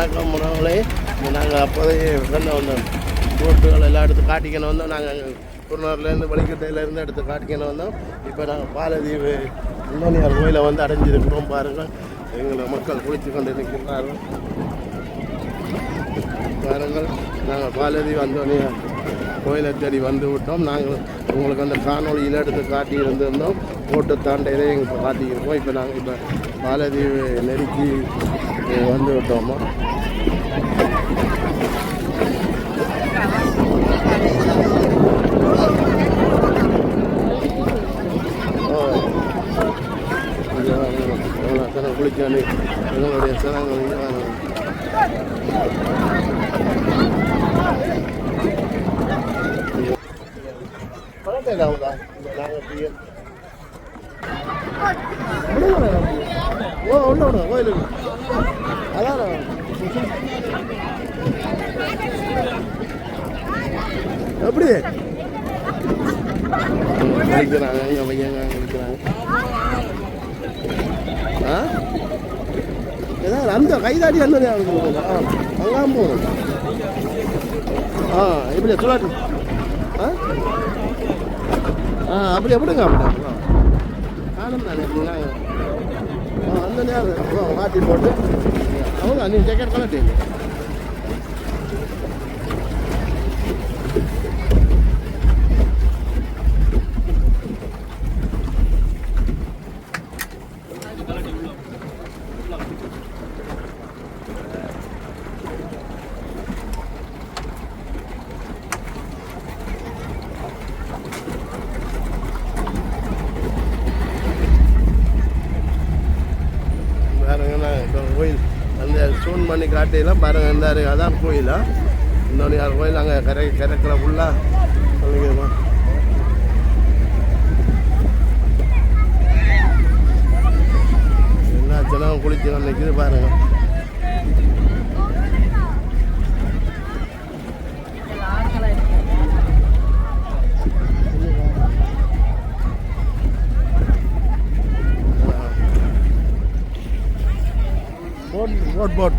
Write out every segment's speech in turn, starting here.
வணக்கம் உணவுகளே. நாங்கள் அப்போதைய உடனே வந்தோம், போட்டுகள் எல்லாம் எடுத்து காட்டிக்கணும் வந்தோம். நாங்கள் குருநார்லேருந்து வலிக்கட்டையிலேருந்து எடுத்து காட்டிக்கணும் வந்தோம். இப்போ நாங்கள் பாலதீவு அந்தோனியார் கோயிலை வந்து அடைஞ்சிருக்கிறோம். பாருங்கள், எங்களை மக்கள் குளித்து கொண்டு இருக்கின்றார்கள். பாருங்கள், நாங்கள் பாலதீவு அந்தோனியார் கோயிலை தேடி வந்து விட்டோம். நாங்கள் உங்களுக்கு அந்த காணொலியில் எடுத்து காட்டி இருந்திருந்தோம். போட்டு தாண்டையிலே இப்போ காட்டியிருக்கோம். இப்போ நாங்கள் இப்போ பாலதீவு நெருக்கி வந்து விட்டோமா. குளிக்காது எங்களுடைய சிறங்கள் உள்ள விட கோயிலுக்கு அதான் எப்படி குளிக்கிறாங்க எங்கள் பையங்க குளிக்கிறாங்க. ஏதாவது அந்த கைதாடி அந்த அங்கெல்லாம் போகணும். இப்படி சொல்லாட்டு அப்படி எப்படிங்க அப்படி காணும் தானே எப்படிங்க அந்த நேரம் மாற்றி போட்டு அவங்க நீ ஜாக்கெட் கலட்டு. கோயில் அந்த சூன் பண்ணி காட்டிலாம் பாருங்கள், இந்த அதான் கோயிலா இன்னொன்று கோயில் அங்கே கரைக்கிற ஃபுல்லாக சொல்லிக்கிறோமா. என்ன ஜனம் குளிச்சு நிற்கிது பாருங்கள்.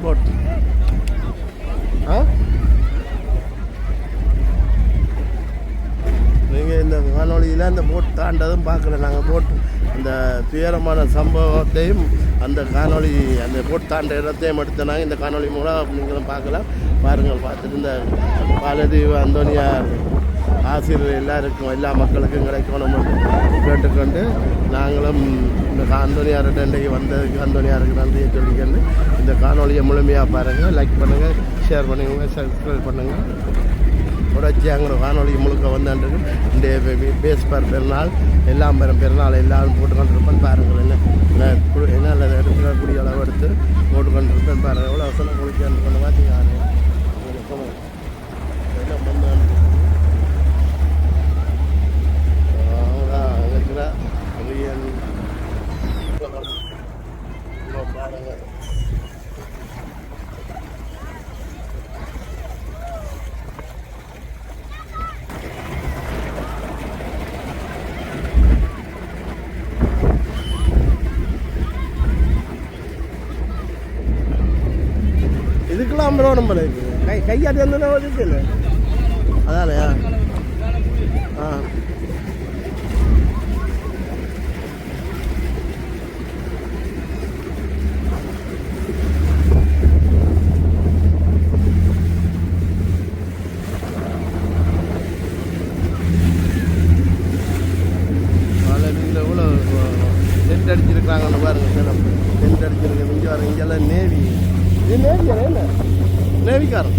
போட் நீங்கள் இந்த காணொலியில் அந்த போட் தாண்டதும் பார்க்கல. நாங்கள் போட் அந்த துயரமான சம்பவத்தையும் அந்த காணொலி அந்த போட் தாண்ட இடத்தையும் எடுத்தனாங்க. இந்த காணொலி மூலம் நீங்களும் பார்க்கலாம். பாருங்கள், பார்த்துட்டு இந்த பாலதீவு அந்தோனியார் ஆசிரியர் எல்லாருக்கும் எல்லா மக்களுக்கும் கிடைக்கணும் கேட்டுக்கொண்டு நாங்களும் இந்த அந்தோனியார் இன்றைக்கு வந்ததுக்கு அந்தோனியாருக்கு நன்றியை சொல்லிக்கொண்டு இந்த காணொலியை முழுமையாக பாருங்கள், லைக் பண்ணுங்கள், ஷேர் பண்ணுங்க, சப்ஸ்கிரைப் பண்ணுங்கள். தொடர்ச்சியாங்கிற காணொலி முழுக்க வந்துருக்கு. இந்த பேஸ்பர் பெருநாள் எல்லாம் பெருநாள் எல்லாரும் போட்டுக்கொண்டிருப்பேன். பாருங்கள், என்ன எடுத்துக்கூடிய அளவு எடுத்து போட்டுக்கொண்டிருப்பேன். பாருங்கள், எவ்வளோ வசனம் குளிச்சு கொண்டு பார்த்தீங்க. இதுக்கெல்லாம் ரோடும் போல இருக்கு. கையாட்டி வந்து இல்லை அதானயா. எவ்வளோ டென்ட் அடிச்சிருக்காங்கன்னு பாருங்க. சிலம் டென்ட் அடிச்சிருக்கு. இங்கே வர இங்கெல்லாம் நேவி. இது நேவியா என்ன நேவிக்காரன்?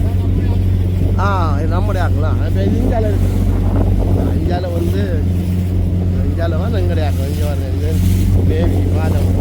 இது நம்முடைய ஆக்கலாம். இப்போ இந்தியாவில் இருக்கு. இந்தியாவில் வந்து இந்தியாவில் வந்து எங்களுடைய ஆக்கம். இங்கே வர நேவி வாதம்.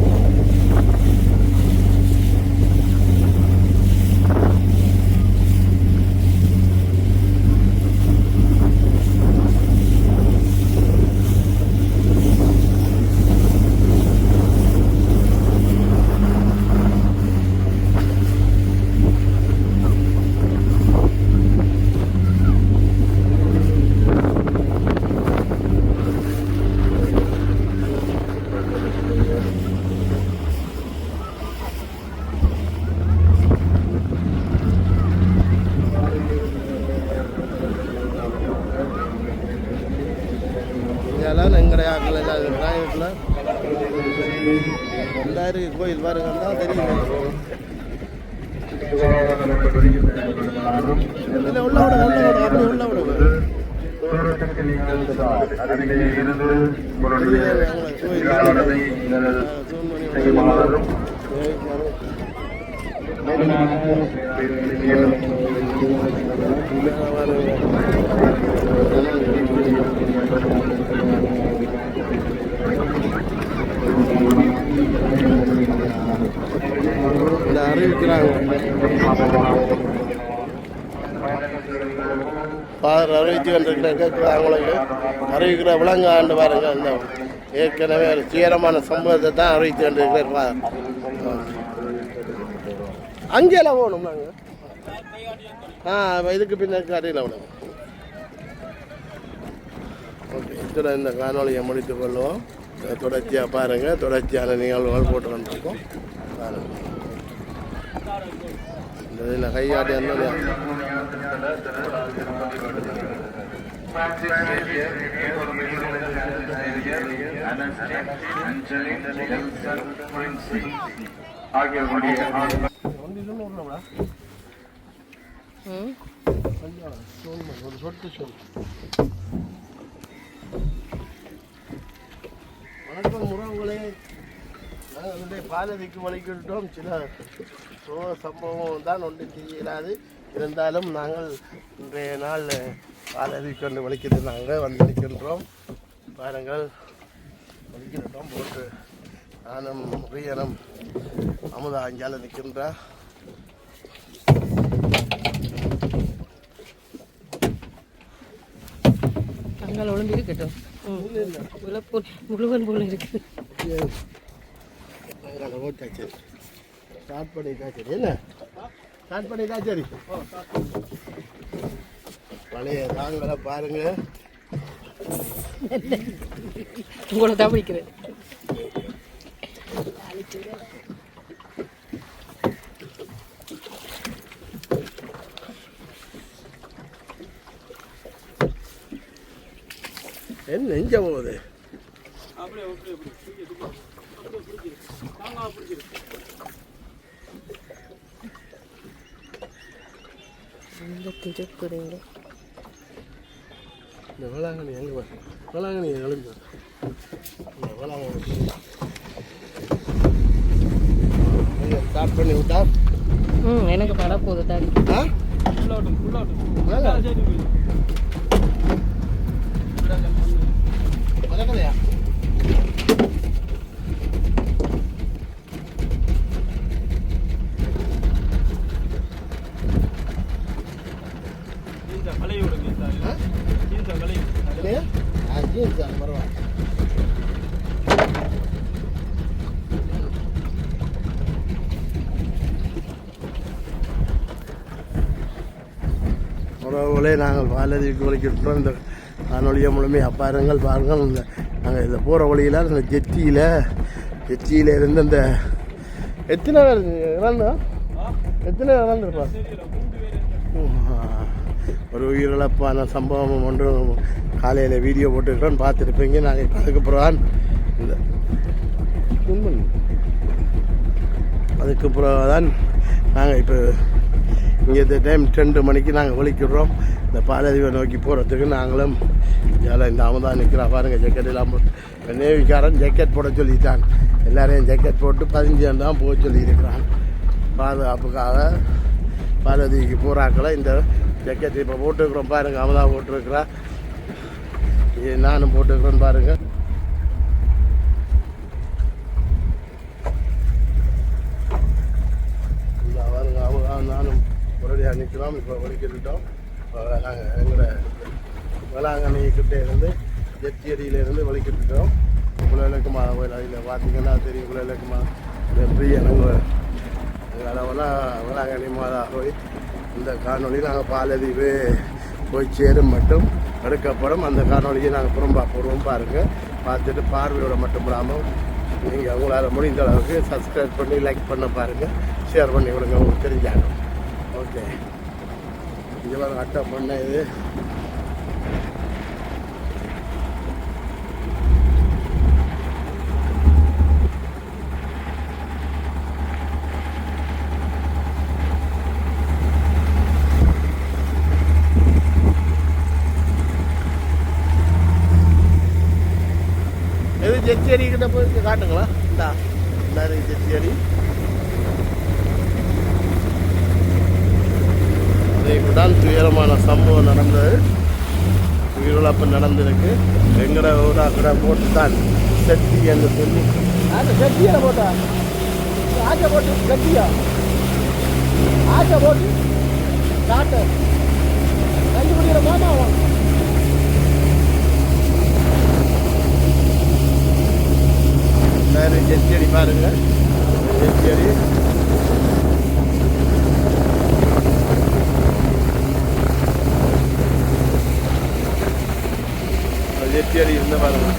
விநாயகத்தில் 2000 கோயில் பாருங்க தான் தெரியும். இல்லை உள்ள விடுங்க அப்படி உள்ள விடுங்க. அறிவிக்கிறாங்க அறிவித்து கொண்டிருக்கிறாங்க. அறிவிக்கிற விலங்கு ஆண்டு பாருங்க. இந்த ஏற்கனவே ஒரு துயரமான சம்பவத்தை தான் அறிவித்து கொண்டிருக்கிறார். அங்கேலாம் போகணும் நாங்கள் இதுக்கு பின்னாடி அடியில் விடணும். ஓகே, இதில் இந்த காணொலியை முடித்து கொள்வோம். தொடர்ச்சியாக பாருங்கள், தொடர்ச்சியான நிகழ்வுகள் போட்டு வந்துருக்கோம் பாருங்கள். இந்த இதில் கையாட்டி அந்த ஒரு சொட்டு சொல். வணக்கம் உறவுகளே, நாங்கள் பாலதிக்கு வலிக்கிட்டோம். சில சம்பவம் தான் ஒன்று செய்யலாது. இருந்தாலும் நாங்கள் இன்றைய நாள் பாலதி கொண்டு வலிக்கிறது நாங்கள் வந்து நிற்கின்றோம். பாருங்கள், வலிக்கிட்டோம் போட்டு நானும் முகையனும் அமுதா அஞ்சால நிற்கின்றா. தங்கள் உடம்பு இருக்கட்டும். முழுவன் போல இருக்குது. ஓட்டாச்சு, ஸ்டார்ட் பண்ணிட்டா சரி. என்ன ஸ்டார்ட் பண்ணிட்டா சரி. பழைய தாங்களை பாருங்க. உங்களை தான் பிடிக்கிறேன். என்ன நெஞ்ச போகுது? இந்த வேளாங்கண்ணி எங்கே வரும்? வேளாங்கண்ணி எழுந்து வேளாங்கண்ணி ஸ்டார்ட் பண்ணி விட்டா எனக்கு பட போகுது தாடி. வளர்க்கலையா? உறவுகளே, நாங்கள் பாலதிக்கு வலிக்கிட்டோம். இந்த காணொலியை முழுமையாக பாருங்கள். இந்த நாங்கள் இதில் போகிற வழியில் இந்த ஜெட்டியில் இருந்து இந்த எத்தனை இறந்துருப்பா ஒரு உயிரிழப்பான சம்பவம் ஒன்று காலையில் வீடியோ போட்டுக்கிறோன்னு பார்த்துருப்பீங்க. நாங்கள் இப்போ அதுக்கப்புறம் இந்த அதுக்கப்புறம் தான் நாங்கள் இப்போ இங்கே இந்த டைம் 2 மணிக்கு நாங்கள் வலிக்கிறோம். இந்த பாலதீவை நோக்கி போகிறதுக்கு நாங்களும் இந்த அமுதா நிற்கிறா பாருங்கள். ஜக்கெட் எல்லாம் போட்டு நேவிக்காரன் ஜக்கெட் போட சொல்லிட்டான். எல்லாரையும் ஜக்கெட் போட்டு 15 தான் போக சொல்லியிருக்கிறான். பாதுகாப்புக்காக பாலதீவுக்கு போகிறாக்களை இந்த ஜக்கெட் இப்போ போட்டுருக்குறோம் பாருங்கள். அமுதா போட்டிருக்கிறா, நானும் போட்டுருக்குறேன்னு பாருங்கள். நானும் ஒரடியாக நிற்கிறோம். இப்போ வலிக்கிட்டோம். நாங்கள் எங்களோட வேளாங்கண்ணி கிட்டே இருந்து ஜெட்டியடியிலேருந்து வலிக்கிட்டோம். குலவிளக்குமா கோயில் அதில் பார்த்தீங்கன்னா தெரியும். குலவிளக்குமா பெரிய எங்களால் வேளாங்கண்ணி மாதா போய் இந்த காணொலி நாங்கள் பாலதீவு போய் சேரும் மட்டும் எடுக்கப்படும். அந்த காணொலியை நாங்கள் போடுவோம் பாருங்கள். பார்த்துட்டு பார்வையோட மட்டும் இல்லாமல் நீங்கள் உங்களால் முடிந்த அளவுக்கு சப்ஸ்கிரைப் பண்ணி லைக் பண்ண பாருங்கள், ஷேர் பண்ணி விடுங்க, உங்களுக்கு தெரிஞ்சாங்க. ஓகே, இது அட்டை பண்ண இது செச்சேரி கிட்ட போய் காட்டுங்களா? இந்தா செச்சேரி. தான் துயரமான சம்பவம் நடந்தது. உயிரிழப்பு நடந்திருக்கு. எங்கட ஊராக்கிட போட்டு தான் செட்டி என்று சொல்லி செட்டியில போட்டா ஆச்சை போட்டு செட்டியா ஆச்சை போட்டு டாக்டர் ரெண்டு குடிக்கிற மாமாவும் செச்சேரி பாருங்க. செச்சேரி செச்சேரி இருந்த பாருங்க.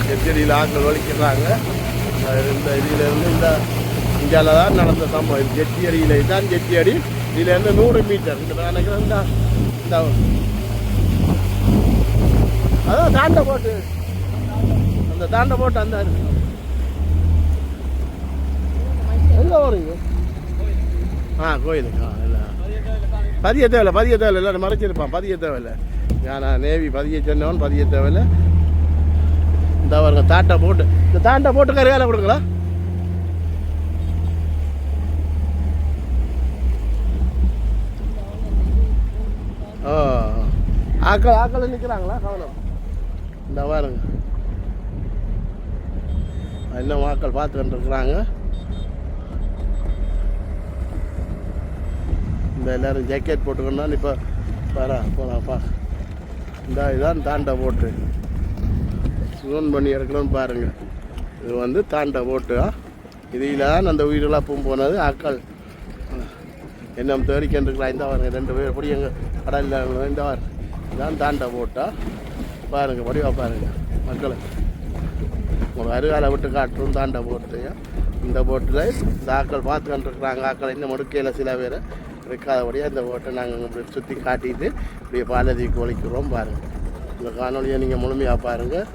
செச்சேரியில் ஆட்கள் ஒழிக்கிறாங்க. இந்த இதிலேருந்து இந்த இந்தியாவில் தான் நடந்த சம்பவம். செட்டியடியில் தான் செட்டியடி. இதிலேருந்து 100 மீட்டர் இந்த நினைக்கிறேன். இந்த அதான் தாண்ட போட்டு அந்த தாண்ட போட்டு அந்த எங்கே வருங்க? கோயிலுக்கு இல்லை பதிய தேவையில்லை எல்லாரும் மறைச்சிருப்பான். பதிய தேவையில்லை. ஏன்னா நேவி பதிய சொன்னவன் பதிய தேவையில்லை. இந்த பாருங்க தாண்டை போட்டு இந்த தாண்டை போட்டு கரையால கொடுங்களா? ஆக்கள் நிற்கிறாங்களா? கவனம். இந்த பாருங்க இன்னும் ஆக்கள் பார்த்துக்கிட்டு இருக்கிறாங்க. இந்த எல்லோரும் ஜாக்கெட் போட்டுக்கணும். இப்போ போகலாம்ப்பா. இந்த இதுதான் தாண்டை போட்டு ஜூன் பண்ணி எடுக்கணும்னு பாருங்கள். இது வந்து தாண்டை போட்டு இதில் தான் அந்த உயிரிழப்பும் போனது. ஆக்கள் என்ன தேடிக்கின்றிருக்கலாம். இந்த வாருங்க 2 பேர் எப்படி எங்கள் கடலில் இந்த வாரம் இதான் தாண்டை போட்டா பாருங்கள். படிவா பாருங்கள் மக்களை. உங்களுக்கு அருகாலை விட்டு காட்டுறோம் தாண்டை போட்டு. இந்த போட்டில் இந்த ஆக்கள் பார்த்துக்கிட்டுருக்குறாங்க. ஆக்கள் இன்னும் மடுக்கையில் சில பேர் இருக்காதபடியாக இந்த போட்டை நாங்கள் இப்படி சுற்றி காட்டிட்டு இப்படியே பாலதிக்கு ஒழிக்கிறோம் பாருங்கள். இந்த காணொலியை நீங்கள் முழுமையாக பாருங்கள்.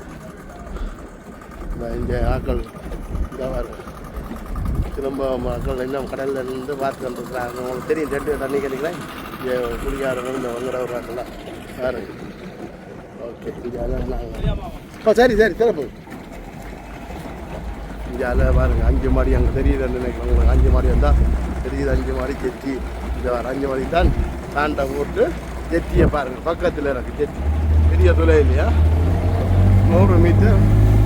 இந்த ஆக்கள் இந்த பாருங்கள் திரும்ப மக்கள் இன்னும் கடலில் இருந்து பார்த்துக்கிட்டுருக்குறாங்க. உங்களுக்கு தெரியும் 2 தண்ணி கிடைக்கிறேன். இங்கே குடிக்காரங்க இந்த வங்குறவர்களாம் பாருங்க. ஓகே இங்கே நாங்கள் சரி சிறப்பு. இங்கே பாருங்கள் 5 மாடி அங்கே தெரியுதுன்னு நினைக்கிறேன். உங்களுக்கு 5 மாடி வந்தால் தெரியுது. 5 மாடி செட்டி. இந்த 5 மாடி தான் தாண்டை போட்டு செட்டியை பாருங்கள். பக்கத்தில் இருக்குது செட்டி. பெரிய துளை இல்லையா? 100 மீட்டர்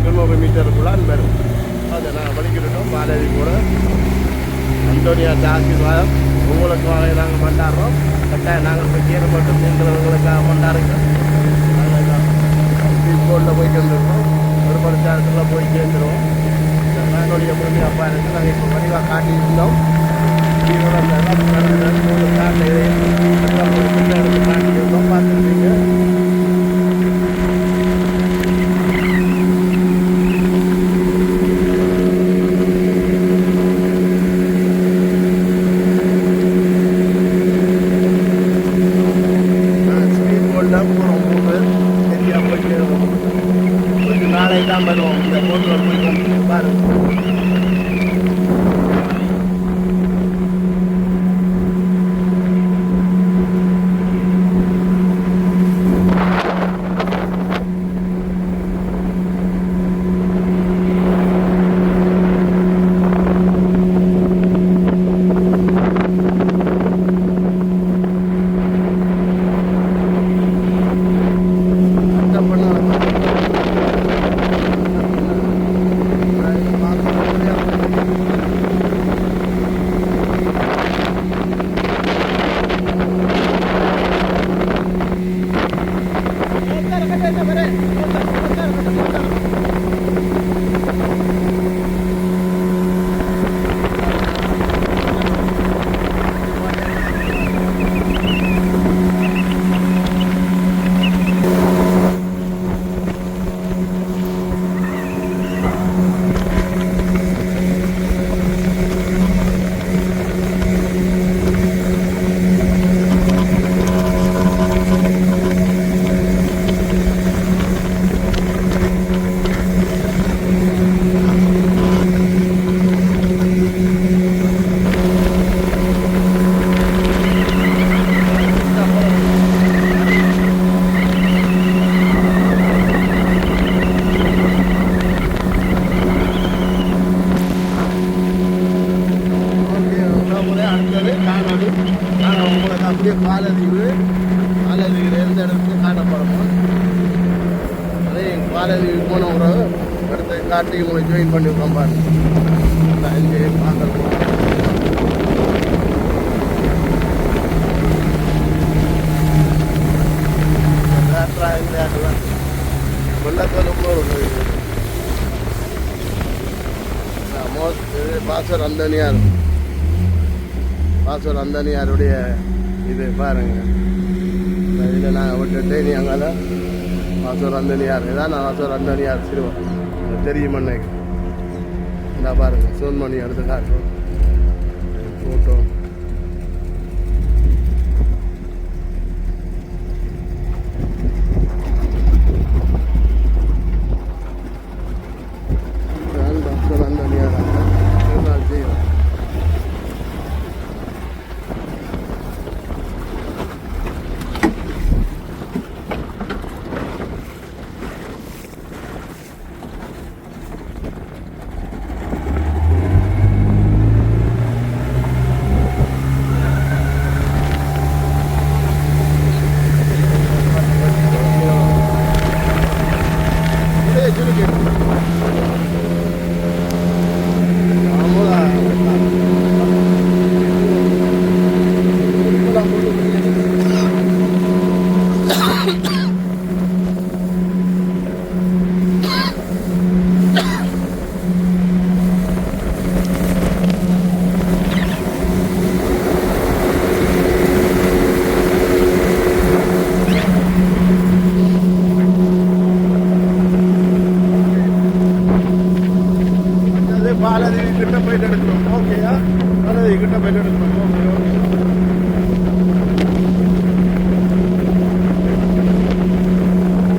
200 மீட்டருக்குள்ளான் வரும். அதை நாங்கள் வலிக்கிட்டோம். பாலாஜி கூட அந்தோனியா ஆசீர்வாதம் உங்களுக்கு வாங்க நாங்கள் கொண்டாடுறோம். கட்டாயம் நாங்கள் இப்போ கீரை மட்டும் எங்களுக்காக கொண்டாடுங்க. நாங்கள் போயிட்டு வந்துருக்கோம். ஒரு படத்தாரத்தில் போய் சேர்ந்துருவோம். நாங்களுடைய முழுமையாக பாருங்கள். நாங்கள் இப்போ வடிவாக காட்டியிருந்தோம். காட்டியிருந்தோம் பார்த்துருக்கீங்க. நாளை தான் வருவோம். இந்த போட்டில் போய் பாருங்க. அடுத்தது காணொலி நாங்கள் உங்களுக்கு அப்படியே பாலதீவு எந்த இடத்துல காணப்படமோ அதே பாலதீவு போன உறவு அடுத்த காட்டி உங்களை ஜாயின் பண்ணியிருக்கோம் பாருங்க இங்கே பார்க்கலாம் பாசர் அந்தனியாருடைய இது பாருங்க இதில் நான் விட்டுட்டு நீ அங்கே பாசூர் அந்தனியார் இதான் நான் பாசூர் அந்தனியார் சிறுவன் தெரியும் அன்னைக்கு இந்த பாருங்க சோன்மணி எடுத்து காட்டும் ஃபோட்டோ பாலதேவி கிட்ட போயிட்டு எடுக்கணும் ஓகேயா பாலதேவி கிட்ட போயிட்டு எடுக்கணும் ஓகே